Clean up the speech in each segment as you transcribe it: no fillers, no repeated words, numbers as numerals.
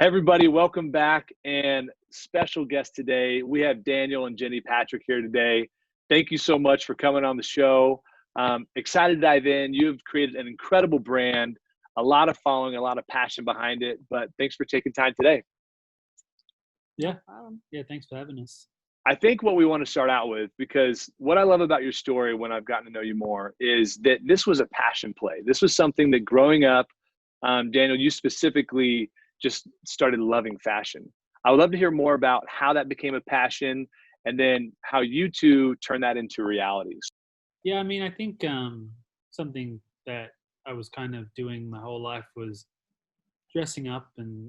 Everybody, welcome back, and special guest today. We have Daniel and Jenny Patrick here today. Thank you so much for coming on the show. Excited to dive in. You've created an incredible brand, a lot of following, a lot of passion behind it, but thanks for taking time today. Yeah. Yeah. Thanks for having us. I think what we want to start out with, because what I love about your story when I've gotten to know you more is that this was a passion play. This was something that growing up, Daniel, you specifically just started loving fashion. I would love to hear more about how that became a passion and then how you two turn that into realities. Yeah. I mean, I think something that I was kind of doing my whole life was dressing up, and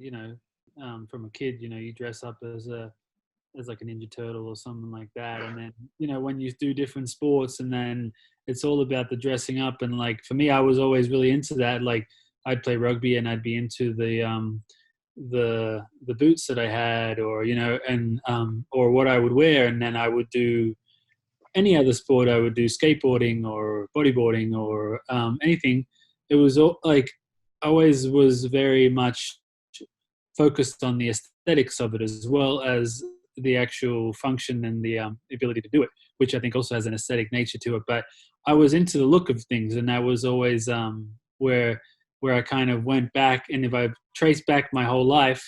from a kid, you dress up as like a Ninja Turtle or something like that, and then when you do different sports, and then it's all about the dressing up. And like for me, I was always really into that. Like I'd play rugby and I'd be into the boots that I had, or or what I would wear, and then I would do any other sport. I would do skateboarding or bodyboarding or anything. It was like always was very much focused on the aesthetics of it as well as the actual function and the ability to do it, which I think also has an aesthetic nature to it. But I was into the look of things, and that was always where I kind of went back. And if I trace back my whole life,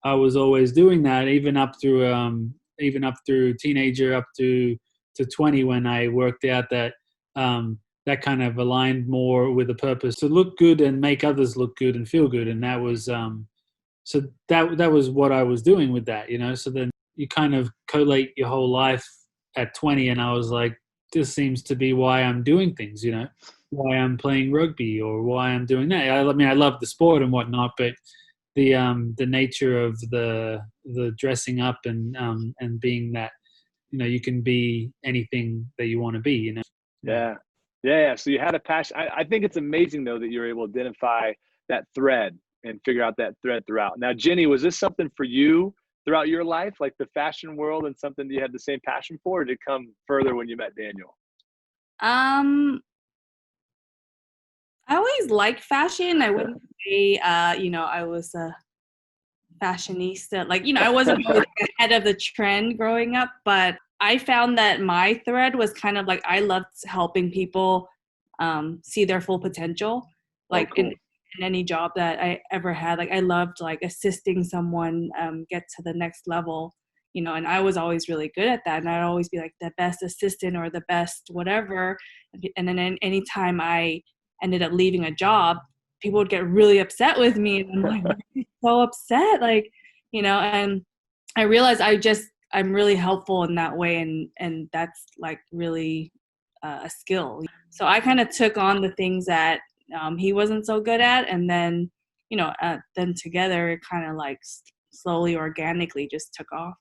I was always doing that, even up through teenager, up to 20, when I worked out that that kind of aligned more with the purpose to look good and make others look good and feel good. And that was so that was what I was doing with that, So then you kind of collate your whole life at 20, and I was like, this seems to be why I'm doing things, why I'm playing rugby or why I'm doing that. I mean, I love the sport and whatnot, but the nature of the dressing up and being that, you can be anything that you want to be, Yeah. So you had a passion. I think it's amazing though that you're able to identify that thread and figure out that thread throughout. Now, Jenny, was this something for you throughout your life, like the fashion world, and something that you had the same passion for, or did it come further when you met Daniel? I always liked fashion. I wouldn't say, I was a fashionista. Like, I wasn't always ahead of the trend growing up, but I found that my thread was kind of like I loved helping people see their full potential. Like cool. in any job that I ever had, like I loved like assisting someone get to the next level, and I was always really good at that. And I'd always be like the best assistant or the best whatever. And then anytime I ended up leaving a job, people would get really upset with me. And I'm like, why are you so upset? Like, and I realized I'm really helpful in that way. And that's like really a skill. So I kind of took on the things that he wasn't so good at. And then, then together it kind of like slowly, organically just took off.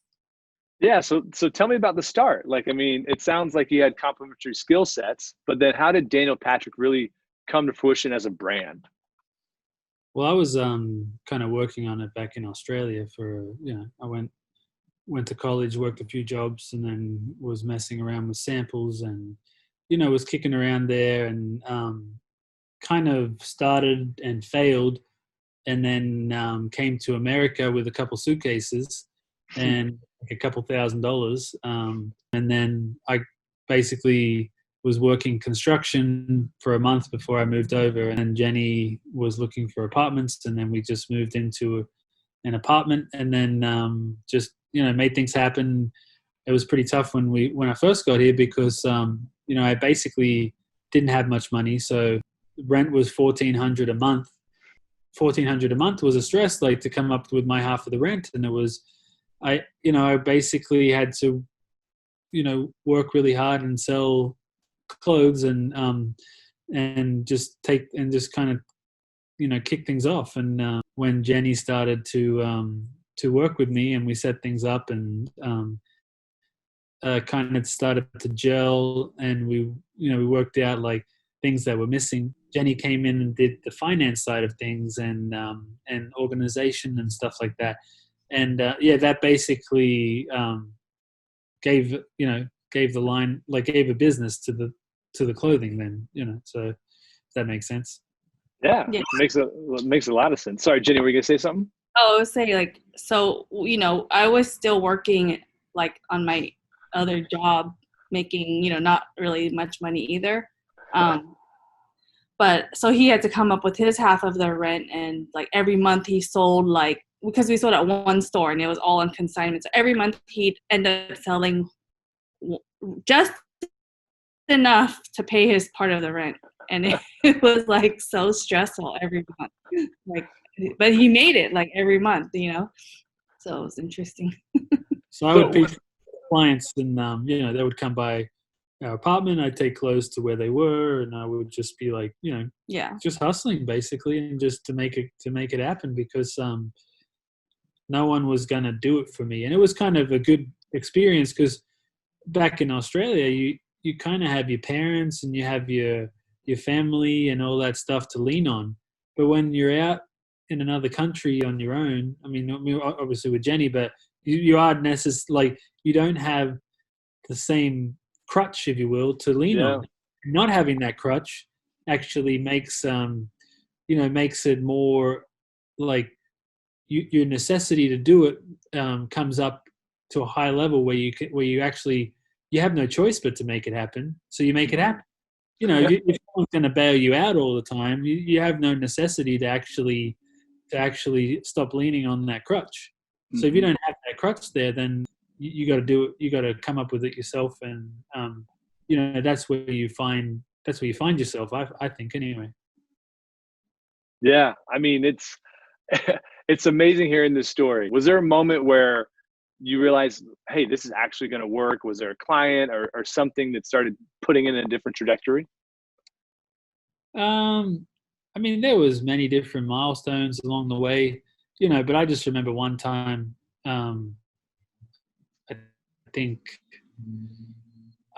Yeah. So tell me about the start. Like, I mean, it sounds like you had complementary skill sets, but then how did Daniel Patrick really come to fruition as a brand? Well, I was kind of working on it back in Australia I went to college, worked a few jobs, and then was messing around with samples and, was kicking around there, and kind of started and failed, and then came to America with a couple suitcases and like a couple $1,000. And then I basically was working construction for a month before I moved over, and Jenny was looking for apartments, and then we just moved into an apartment, and then just made things happen. It was pretty tough when I first got here because I basically didn't have much money, so rent was $1,400 a month. $1,400 a month was a stress, like to come up with my half of the rent, and it was I basically had to work really hard and sell clothes and just kind of kick things off. And when Jenny started to work with me, and we set things up, and kind of started to gel, and we worked out like things that were missing. Jenny came in and did the finance side of things and organization and stuff like that. And that basically gave the line, like gave a business to the clothing then, so if that makes sense. Yeah. It makes a lot of sense. Sorry, Jenny, were you gonna say something? Oh, I would say like, so, I was still working like on my other job, making, not really much money either. Um, but so he had to come up with his half of the rent, and like every month he sold, like, because we sold at one store and it was all on consignment. So every month he'd end up selling just enough to pay his part of the rent. And it was like so stressful every month. Like, but he made it like every month. So it was interesting. So I would So pick clients, and they would come by our apartment. I'd take clothes to where they were, and I would just be like, Yeah. just hustling basically, and just to make it happen, because no one was gonna do it for me. And it was kind of a good experience, because back in Australia, you kind of have your parents and you have your family and all that stuff to lean on. But when you're out in another country on your own, I mean, obviously with Jenny, but you are like, you don't have the same crutch, if you will, to lean yeah, on. Not having that crutch actually makes it more like your necessity to do it comes up to a high level where you actually, you have no choice but to make it happen. So you make it happen. If someone's going to bail you out all the time, you have no necessity to actually stop leaning on that crutch. So if you hmm don't have that crutch there, then you got to do it. You got to come up with it yourself, and that's where you find yourself. I think anyway. yeah. I mean, it's it's amazing hearing this story. Was there a moment where you realized, hey, this is actually going to work? Was there a client or something that started putting it in a different trajectory? Um, I mean, there was many different milestones along the way, but I just remember one time. I think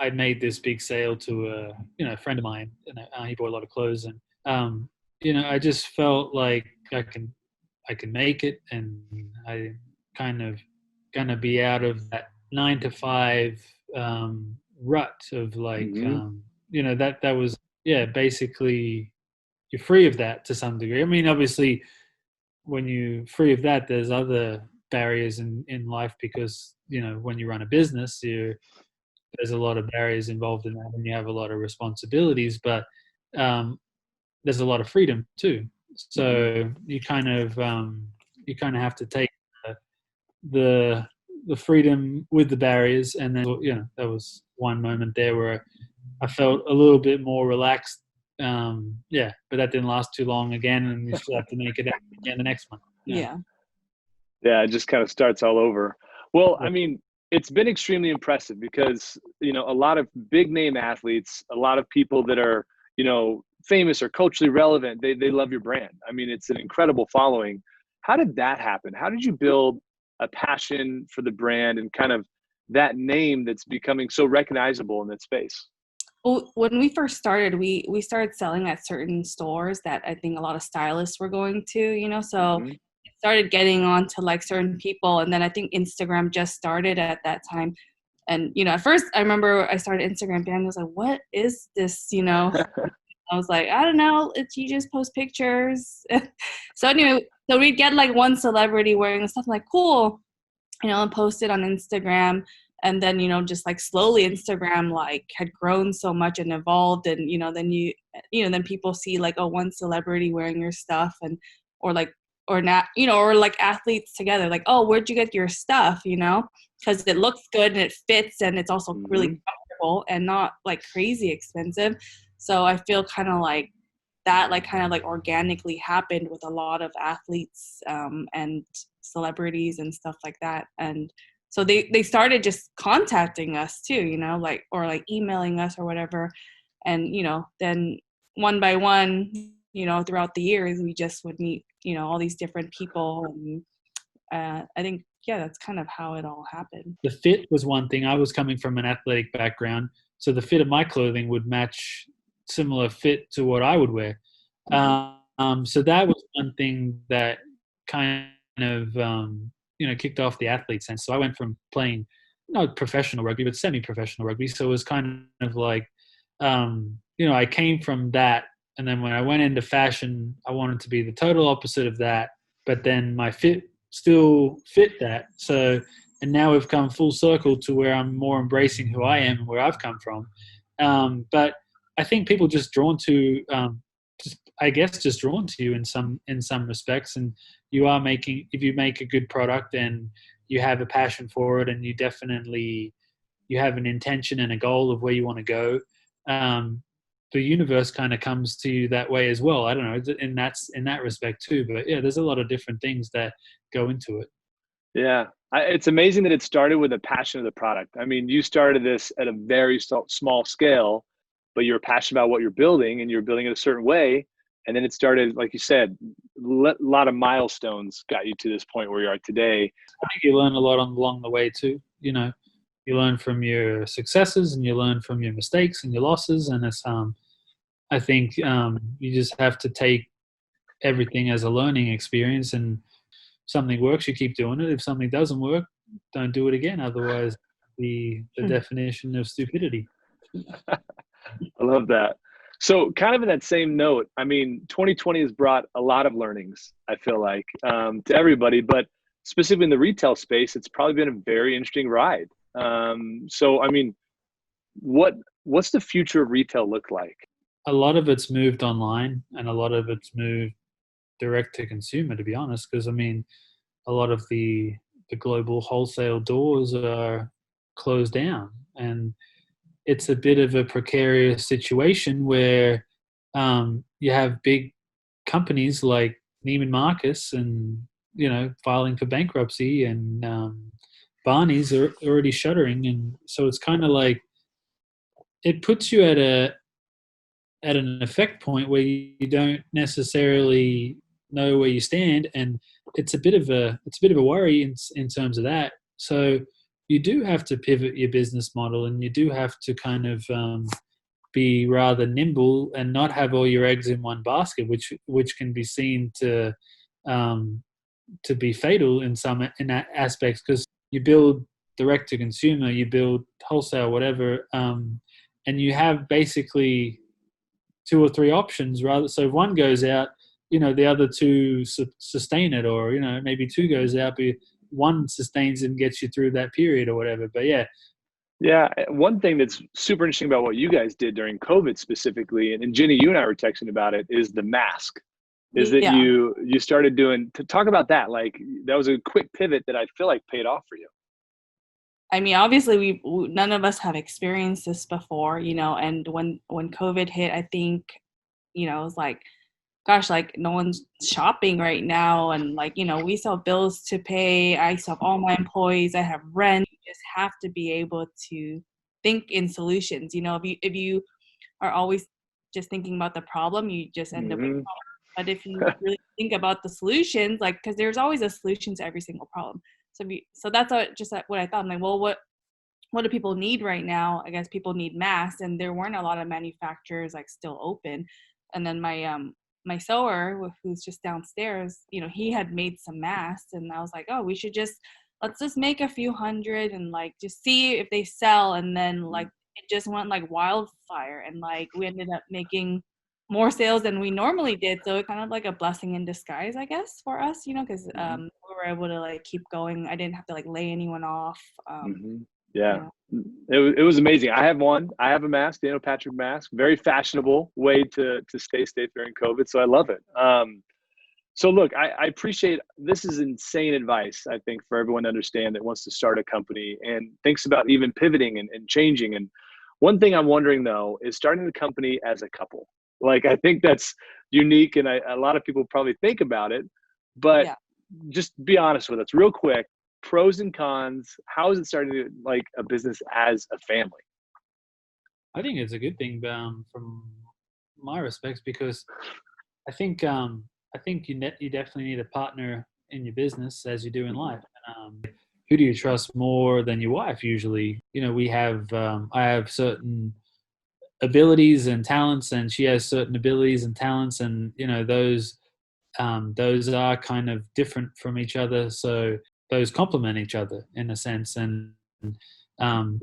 I made this big sale to a friend of mine, and he bought a lot of clothes, and I just felt like I can make it, and I kind of gonna be out of that 9 to 5 rut of like hmm that was, yeah, basically you're free of that to some degree. I mean, obviously, when you're free of that, there's other barriers in life, because when you run a business, there's a lot of barriers involved in that, and you have a lot of responsibilities, but um, there's a lot of freedom too. hmm So you kind of have to take the the freedom with the barriers, and then there was one moment there where I felt a little bit more relaxed. Yeah, but that didn't last too long again, and you still have to make it happen again the next one. Yeah. Yeah. Yeah, it just kind of starts all over. Well, I Right. mean, it's been extremely impressive because, a lot of big name athletes, a lot of people that are, famous or culturally relevant, they love your brand. I mean, it's an incredible following. How did that happen? How did you build a passion for the brand and kind of that name that's becoming so recognizable in that space? Well, when we first started, we started selling at certain stores that I think a lot of stylists were going to. So hmm it started getting on to like certain people, and then I think Instagram just started at that time. And at first I remember I started Instagram, and I was like, "What is this?" I was like, "I don't know. It's you just post pictures." So anyway, so we'd get like one celebrity wearing the stuff, I'm like, cool, and post it on Instagram. And then, just like slowly Instagram like had grown so much and evolved. And, then people see like, oh, one celebrity wearing your stuff, and, or like, or not, or like athletes together, like, oh, where'd you get your stuff? Because it looks good and it fits, and it's also really hmm comfortable and not like crazy expensive. So I feel kind of like that, like kind of like organically happened with a lot of athletes, and celebrities and stuff like that. And so they started just contacting us too, like, or like emailing us or whatever. And then one by one, throughout the years, we just would meet all these different people. And I think, yeah, that's kind of how it all happened. The fit was one thing. I was coming from an athletic background, so the fit of my clothing would match similar fit to what I would wear. hmm So that was one thing that kind of kicked off the athlete sense. So I went from playing not professional rugby but semi-professional rugby. So it was kind of like I came from that, and then when I went into fashion, I wanted to be the total opposite of that. But then my fit still fit that. So, and now we've come full circle to where I'm more embracing who I am and where I've come from. But I think people just drawn to, just drawn to you in some respects. And you are if you make a good product and you have a passion for it, and you have an intention and a goal of where you want to go. The universe kind of comes to you that way as well. I don't know, and that's in that respect too. But yeah, there's a lot of different things that go into it. Yeah. It's amazing that it started with a passion of the product. I mean, you started this at a very small scale, but you're passionate about what you're building and you're building it a certain way. And then it started, like you said, a lot of milestones got you to this point where you are today. I think you learn a lot along the way too. You know, you learn from your successes and you learn from your mistakes and your losses. And it's, I think you just have to take everything as a learning experience, and something works, you keep doing it. If something doesn't work, don't do it again. Otherwise, the definition of stupidity. I love that. So kind of in that same note, I mean, 2020 has brought a lot of learnings, I feel like, to everybody, but specifically in the retail space, it's probably been a very interesting ride. So, I mean, what's the future of retail look like? A lot of it's moved online, and a lot of it's moved direct to consumer, to be honest, because I mean, a lot of the global wholesale doors are closed down, and it's a bit of a precarious situation where you have big companies like Neiman Marcus and, you know, filing for bankruptcy, and Barney's are already shuttering, and so it's kind of like it puts you at an effect point where you don't necessarily know where you stand, and it's a bit of a worry in terms of that. So you do have to pivot your business model, and you do have to kind of be rather nimble and not have all your eggs in one basket, which can be seen to be fatal in aspects, because you build direct to consumer, you build wholesale, whatever, and you have basically 2 or 3 options rather. So if one goes out, you know, the other 2 sustain it, or, you know, maybe 2 goes out, but one sustains and gets you through that period or whatever. But yeah. Yeah. One thing that's super interesting about what you guys did during COVID specifically, and Jenny, you and I were texting about it, is the mask. Is that you started doing, to talk about that, like that was a quick pivot that I feel like paid off for you. I mean, obviously none of us have experienced this before, you know, and when COVID hit, I think, you know, it was like, gosh, like no one's shopping right now. And like, you know, we still have bills to pay. I still have all my employees. I have rent. You just have to be able to think in solutions. You know, if you are always just thinking about the problem, you just end up with a problem. But if you really think about the solutions, like, because there's always a solution to every single problem. So that's just what I thought. I'm like, well, what do people need right now? I guess people need masks, and there weren't a lot of manufacturers like still open. And then my sewer, who's just downstairs, you know, he had made some masks, and I was like, oh, let's just make a few hundred and like just see if they sell. And then like it just went like wildfire, and like we ended up making more sales than we normally did. So it kind of like a blessing in disguise, I guess, for us, you know, because we were able to like keep going. I didn't have to like lay anyone off. Yeah, you know. It was amazing. I have a mask, Daniel Patrick mask, very fashionable way to stay safe during COVID. So I love it. So look, I appreciate, this is insane advice, I think, for everyone to understand that wants to start a company and thinks about even pivoting and changing. And one thing I'm wondering though, is starting the company as a couple. Like, I think that's unique, and a lot of people probably think about it, but just be honest with us real quick. Pros and cons. How is it starting to like a business as a family? I think it's a good thing from my respects, because I think you definitely need a partner in your business as you do in life. Who do you trust more than your wife? Usually, you know, I have certain abilities and talents, and she has certain abilities and talents, and you know, those are kind of different from each other. So those complement each other in a sense, and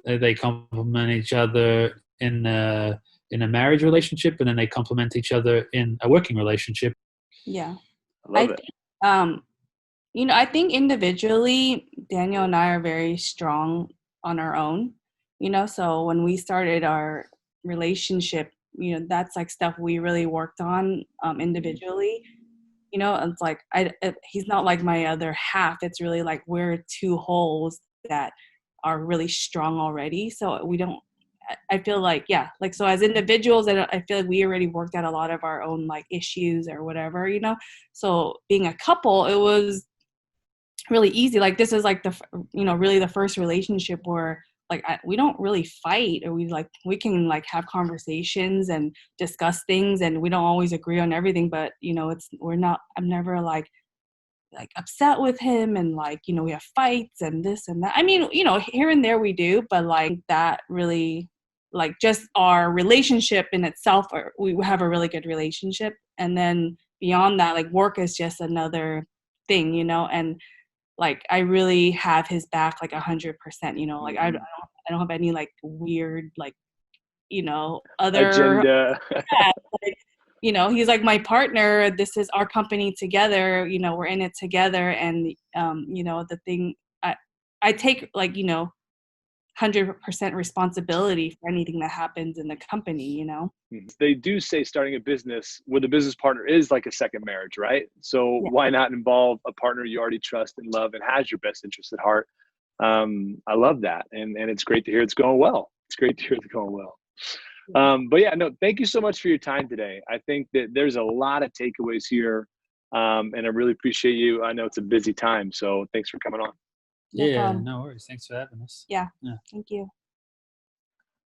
they complement each other in a marriage relationship, and then they complement each other in a working relationship. Yeah, I love it. I think individually, Daniel and I are very strong on our own, so when we started our relationship, that's like stuff we really worked on individually. It's like he's not like my other half. It's really like we're two wholes that are really strong already. So we don't, I feel like, yeah, like, so as individuals, I feel like we already worked out a lot of our own like issues or whatever, so being a couple, it was really easy. Like this is like really the first relationship where like we don't really fight, or we can like have conversations and discuss things, and we don't always agree on everything, but I'm never like upset with him, and like we have fights and this and that. I mean, here and there we do, but like that really, like, just our relationship in itself, or we have a really good relationship, and then beyond that, like, work is just another thing, and like I really have his back like 100%, like I don't have any like weird like other agenda. yeah, like, he's like my partner. This is our company together. We're in it together, and the thing I take like 100% responsibility for anything that happens in the company. They do say starting a business with a business partner is like a second marriage, right? So Yeah. why not involve a partner you already trust and love and has your best interest at heart? I love that, and it's great to hear it's going well. It's great to hear it's going well. But yeah, no, thank you so much for your time today. I think that there's a lot of takeaways here, and I really appreciate you. I know it's a busy time, so thanks for coming on. No Yeah, problem. no worries. Thanks for having us. Yeah. Yeah. Thank you.